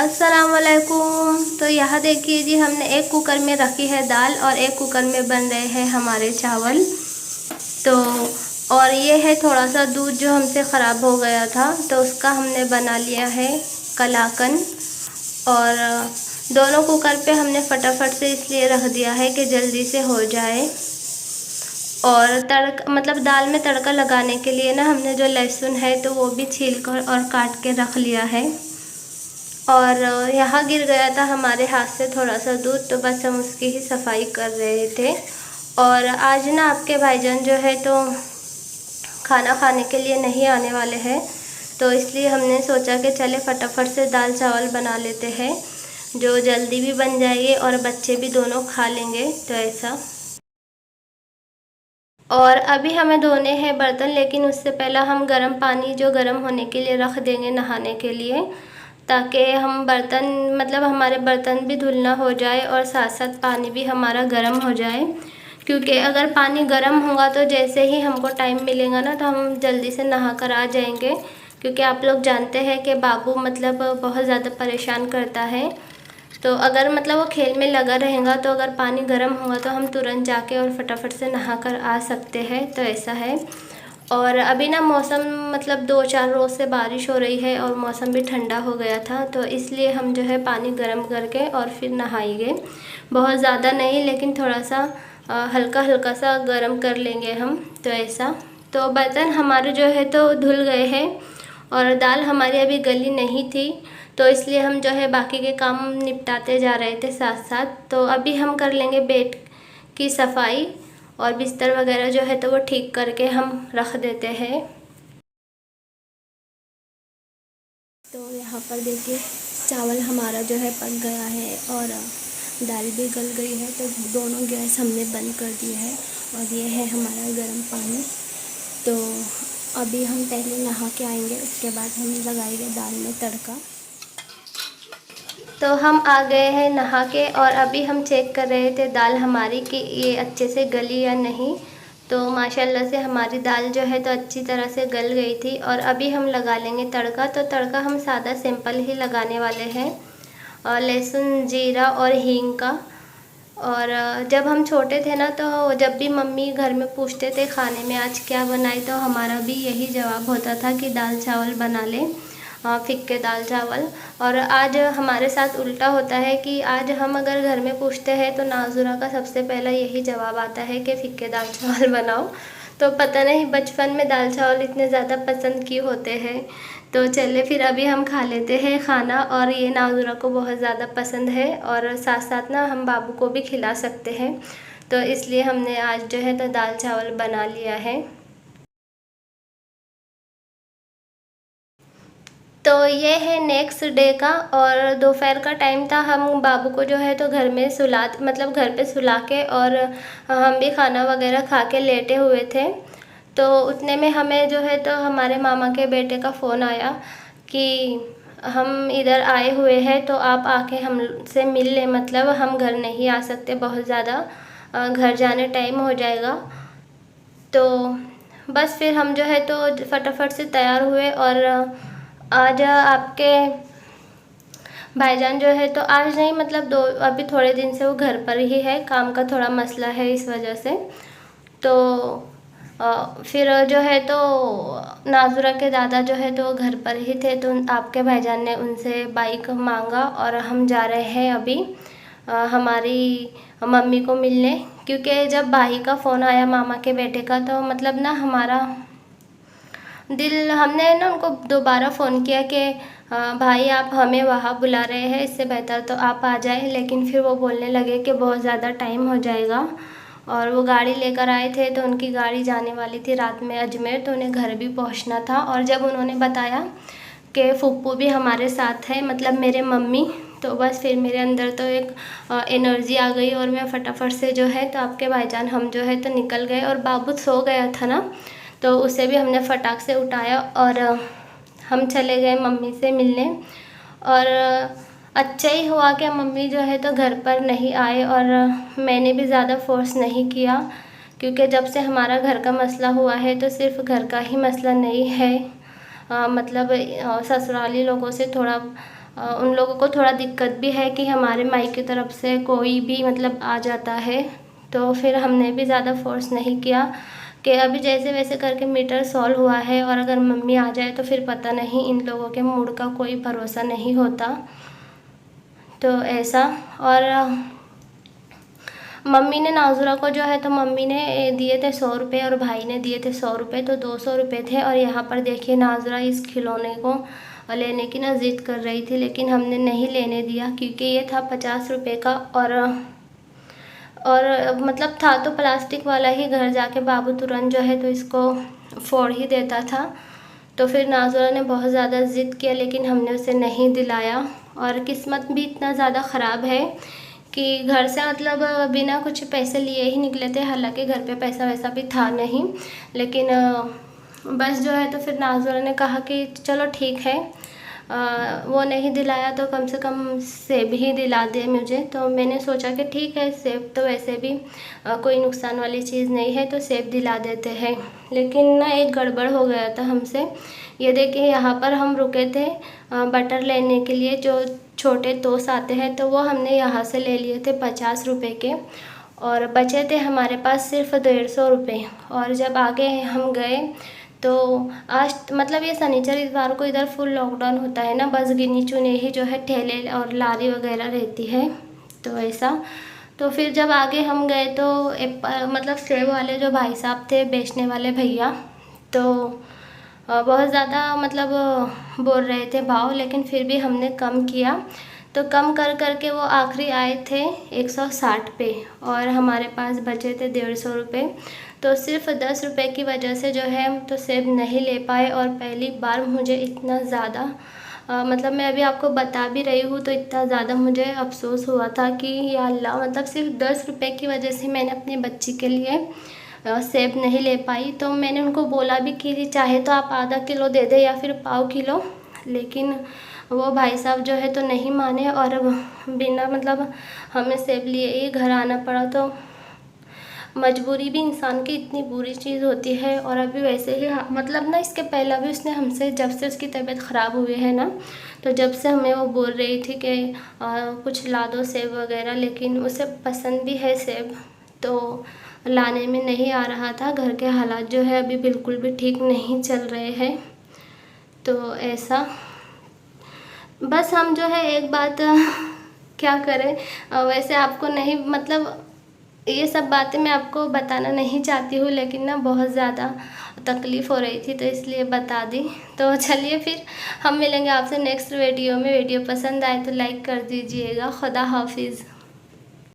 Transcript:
अस्सलाम वालेकुम। तो यहाँ देखिए जी, हमने एक कुकर में रखी है दाल और एक कुकर में बन रहे हैं हमारे चावल। तो और ये है थोड़ा सा दूध जो हमसे ख़राब हो गया था, तो उसका हमने बना लिया है कलाकन। और दोनों कुकर पे हमने फटाफट से इसलिए रख दिया है कि जल्दी से हो जाए। और मतलब दाल में तड़का लगाने के लिए ना हमने जो लहसुन है तो वो भी छील कर और काट के रख लिया है। और यहाँ गिर गया था हमारे हाथ से थोड़ा सा दूध, तो बस हम उसकी ही सफाई कर रहे थे। और आज ना आपके भाईजान जो है तो खाना खाने के लिए नहीं आने वाले हैं, तो इसलिए हमने सोचा कि चले फटाफट से दाल चावल बना लेते हैं, जो जल्दी भी बन जाएगी और बच्चे भी दोनों खा लेंगे। तो ऐसा। और अभी हमें धोने हैं बर्तन, लेकिन उससे पहले हम गर्म पानी जो गर्म होने के लिए रख देंगे नहाने के लिए, ताकि हम बर्तन मतलब हमारे बर्तन भी धुलना हो जाए और साथ साथ पानी भी हमारा गर्म हो जाए। क्योंकि अगर पानी गर्म होगा तो जैसे ही हमको टाइम मिलेगा ना, तो हम जल्दी से नहा कर आ जाएंगे। क्योंकि आप लोग जानते हैं कि बाबू मतलब बहुत ज़्यादा परेशान करता है। तो अगर मतलब वो खेल में लगा रहेगा, तो अगर पानी गर्म होगा तो हम तुरंत जाके और फटाफट से नहा कर आ सकते हैं। तो ऐसा है। और अभी ना मौसम मतलब 2-4 रोज़ से बारिश हो रही है और मौसम भी ठंडा हो गया था, तो इसलिए हम जो है पानी गर्म करके और फिर नहाएंगे। बहुत ज़्यादा नहीं, लेकिन थोड़ा सा हल्का हल्का सा गर्म कर लेंगे हम। तो ऐसा। तो बर्तन हमारे जो है तो धुल गए हैं और दाल हमारी अभी गली नहीं थी, तो इसलिए हम जो है बाकी के काम निपटाते जा रहे थे साथ साथ। तो अभी हम कर लेंगे बेड की सफाई और बिस्तर वगैरह जो है तो वो ठीक करके हम रख देते हैं। तो यहाँ पर देखिए चावल हमारा जो है पक गया है और दाल भी गल गई है, तो दोनों गैस हमने बंद कर दिए है। और ये है हमारा गर्म पानी। तो अभी हम पहले नहा के आएंगे, उसके बाद हम लगाएंगे दाल में तड़का। तो हम आ गए हैं नहा के और अभी हम चेक कर रहे थे दाल हमारी कि ये अच्छे से गली या नहीं। तो माशाल्लाह से हमारी दाल जो है तो अच्छी तरह से गल गई थी। और अभी हम लगा लेंगे तड़का। तो तड़का हम सादा सिंपल ही लगाने वाले हैं, और लहसुन जीरा और हींग का। और जब हम छोटे थे ना, तो जब भी मम्मी घर में पूछते थे खाने में आज क्या बनाए, तो हमारा भी यही जवाब होता था कि दाल चावल बना लें, फिक्के दाल चावल। और आज हमारे साथ उल्टा होता है कि आज हम अगर घर में पूछते हैं तो नाज़ुरा का सबसे पहला यही जवाब आता है कि फिक्के दाल चावल बनाओ। तो पता नहीं बचपन में दाल चावल इतने ज़्यादा पसंद क्यों होते हैं। तो चले फिर अभी हम खा लेते हैं खाना। और ये नाज़ुरा को बहुत ज़्यादा पसंद है और साथ साथ ना हम बाबू को भी खिला सकते हैं, तो इसलिए हमने आज जो है तो दाल चावल बना लिया है। तो ये है नेक्स्ट डे का, और दोपहर का टाइम था। हम बाबू को जो है तो घर में सुला मतलब घर पे सुला के और हम भी खाना वगैरह खा के लेटे हुए थे। तो उतने में हमें जो है तो हमारे मामा के बेटे का फ़ोन आया कि हम इधर आए हुए हैं, तो आप आके हमसे मिल लें, मतलब हम घर नहीं आ सकते, बहुत ज़्यादा घर जाने टाइम हो जाएगा। तो बस फिर हम जो है तो फटाफट से तैयार हुए। और आज आपके भाईजान जो है तो आज नहीं, मतलब अभी थोड़े दिन से वो घर पर ही है, काम का थोड़ा मसला है इस वजह से। तो फिर जो है तो नाज़ुरा के दादा जो है तो वो घर पर ही थे, तो आपके भाईजान ने उनसे बाइक मांगा और हम जा रहे हैं अभी हमारी मम्मी को मिलने। क्योंकि जब भाई का फ़ोन आया मामा के बेटे का, तो मतलब ना हमारा दिल, हमने ना उनको दोबारा फ़ोन किया कि भाई आप हमें वहाँ बुला रहे हैं, इससे बेहतर तो आप आ जाएं। लेकिन फिर वो बोलने लगे कि बहुत ज़्यादा टाइम हो जाएगा। और वो गाड़ी लेकर आए थे, तो उनकी गाड़ी जाने वाली थी रात में अजमेर, तो उन्हें घर भी पहुँचना था। और जब उन्होंने बताया कि फूफू भी हमारे साथ है, मतलब मेरे मम्मी, तो बस फिर मेरे अंदर तो एक एनर्जी आ गई और मैं फटाफट से जो है तो आपके भाईजान हम जो है तो निकल गए। और बाबू सो गया था ना, तो उसे भी हमने फटाक से उठाया और हम चले गए मम्मी से मिलने। और अच्छा ही हुआ कि मम्मी जो है तो घर पर नहीं आए, और मैंने भी ज़्यादा फोर्स नहीं किया। क्योंकि जब से हमारा घर का मसला हुआ है तो सिर्फ घर का ही मसला नहीं है, मतलब ससुराली लोगों से थोड़ा उन लोगों को थोड़ा दिक्कत भी है कि हमारे मायके की तरफ से कोई भी मतलब आ जाता है। तो फिर हमने भी ज़्यादा फोर्स नहीं किया कि अभी जैसे वैसे करके मीटर सॉल्व हुआ है, और अगर मम्मी आ जाए तो फिर पता नहीं, इन लोगों के मूड का कोई भरोसा नहीं होता। तो ऐसा। और मम्मी ने नाज़ुरा को जो है तो मम्मी ने दिए थे 100 रुपये और भाई ने दिए थे 100 रुपये, तो 200 रुपये थे। और यहाँ पर देखिए नाज़ुरा इस खिलौने को लेने की ना ज़िद कर रही थी, लेकिन हमने नहीं लेने दिया क्योंकि ये था 50 रुपये का। और मतलब था तो प्लास्टिक वाला ही, घर जाके बाबू तुरंत जो है तो इसको फोड़ ही देता था। तो फिर नाज़ुरा ने बहुत ज़्यादा ज़िद किया, लेकिन हमने उसे नहीं दिलाया। और किस्मत भी इतना ज़्यादा ख़राब है कि घर से मतलब बिना कुछ पैसे लिए ही निकले थे, हालांकि घर पे पैसा वैसा भी था नहीं, लेकिन बस जो है तो फिर नाज़ुरा ने कहा कि चलो ठीक है, वो नहीं दिलाया तो कम से कम सेब ही दिला दे मुझे। तो मैंने सोचा कि ठीक है, सेब तो वैसे भी कोई नुकसान वाली चीज़ नहीं है, तो सेब दिला देते हैं। लेकिन ना एक गड़बड़ हो गया था हमसे। ये देखिए यहाँ पर हम रुके थे बटर लेने के लिए, जो छोटे टोस आते हैं, तो वो हमने यहाँ से ले लिए थे 50 रुपये के, और बचे थे हमारे पास सिर्फ 150 रुपये। और जब आगे हम गए तो आज मतलब ये शनिचर इतवार को इधर फुल लॉकडाउन होता है ना, बस गिनी चुने ही जो है ठेले और लारी वगैरह रहती है। तो ऐसा। तो फिर जब आगे हम गए तो मतलब सेब वाले जो भाई साहब थे, बेचने वाले भैया, तो बहुत ज़्यादा मतलब बोल रहे थे भाव, लेकिन फिर भी हमने कम किया। तो कम कर करके वो आखिरी आए थे 160 पे, और हमारे पास बचे थे 150 रुपये। तो सिर्फ 10 रुपये की वजह से जो है हम तो सेब नहीं ले पाए। और पहली बार मुझे इतना ज़्यादा मतलब मैं अभी आपको बता भी रही हूँ तो इतना ज़्यादा मुझे अफसोस हुआ था कि या अल्लाह, मतलब सिर्फ 10 रुपये की वजह से मैंने अपनी बच्ची के लिए सेब नहीं ले पाई। तो मैंने उनको बोला भी कि चाहे तो आप आधा किलो दे दे या फिर पाव किलो, लेकिन वो भाई साहब जो है तो नहीं माने, और बिना मतलब हमें सेब लिए ही घर आना पड़ा। तो मजबूरी भी इंसान की इतनी बुरी चीज़ होती है। और अभी वैसे ही मतलब ना, इसके पहले भी उसने हमसे, जब से उसकी तबीयत ख़राब हुई है ना, तो जब से हमें वो बोल रही थी कि कुछ ला दो सेब वगैरह, लेकिन उसे पसंद भी है सेब, तो लाने में नहीं आ रहा था। घर के हालात जो है अभी बिल्कुल भी ठीक नहीं चल रहे हैं। तो ऐसा। बस हम जो है एक बात क्या करें, वैसे आपको नहीं मतलब ये सब बातें मैं आपको बताना नहीं चाहती हूँ, लेकिन ना बहुत ज़्यादा तकलीफ़ हो रही थी तो इसलिए बता दी। तो चलिए फिर हम मिलेंगे आपसे नेक्स्ट वीडियो में। वीडियो पसंद आए तो लाइक कर दीजिएगा। खुदा हाफिज़।